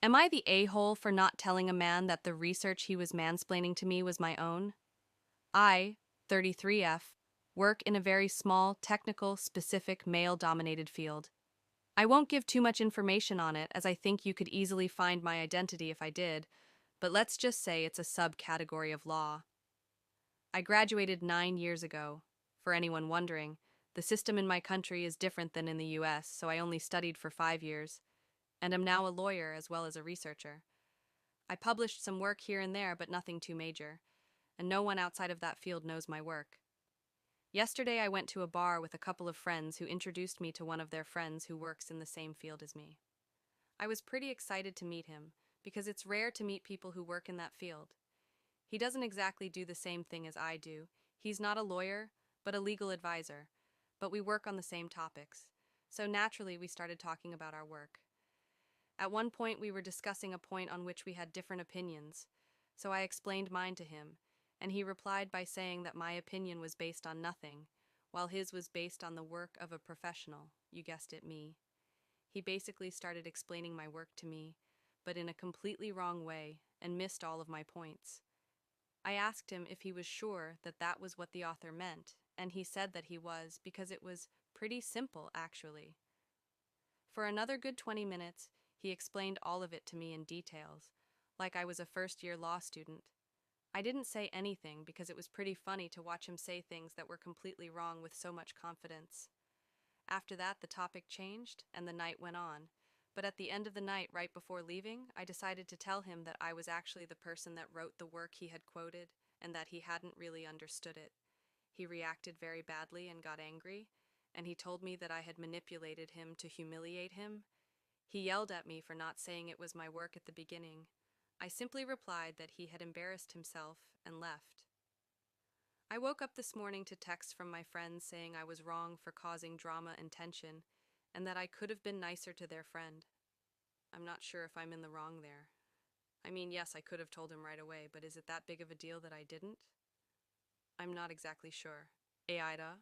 Am I the a-hole for not telling a man that the research he was mansplaining to me was my own? I, 33F, work in a very small, technical, specific, male-dominated field. I won't give too much information on it, as I think you could easily find my identity if I did, but let's just say it's a subcategory of law. I graduated 9 years ago. For anyone wondering, the system in my country is different than in the US, so I only studied for 5 years, and am now a lawyer as well as a researcher. I published some work here and there, but nothing too major, and no one outside of that field knows my work. Yesterday I went to a bar with a couple of friends who introduced me to one of their friends who works in the same field as me. I was pretty excited to meet him, because it's rare to meet people who work in that field. He doesn't exactly do the same thing as I do. He's not a lawyer, but a legal advisor, but we work on the same topics. So naturally we started talking about our work. At one point we were discussing a point on which we had different opinions, so I explained mine to him, and he replied by saying that my opinion was based on nothing, while his was based on the work of a professional, you guessed it, me. He basically started explaining my work to me, but in a completely wrong way, and missed all of my points. I asked him if he was sure that that was what the author meant, and he said that he was, because it was pretty simple, actually. For another good 20 minutes, he explained all of it to me in details, like I was a first-year law student. I didn't say anything because it was pretty funny to watch him say things that were completely wrong with so much confidence. After that, the topic changed, and the night went on. But at the end of the night, right before leaving, I decided to tell him that I was actually the person that wrote the work he had quoted, and that he hadn't really understood it. He reacted very badly and got angry, and he told me that I had manipulated him to humiliate him. He yelled at me for not saying it was my work at the beginning. I simply replied that he had embarrassed himself and left. I woke up this morning to texts from my friends saying I was wrong for causing drama and tension, and that I could have been nicer to their friend. I'm not sure if I'm in the wrong there. I mean, yes, I could have told him right away, but is it that big of a deal that I didn't? I'm not exactly sure. AITA,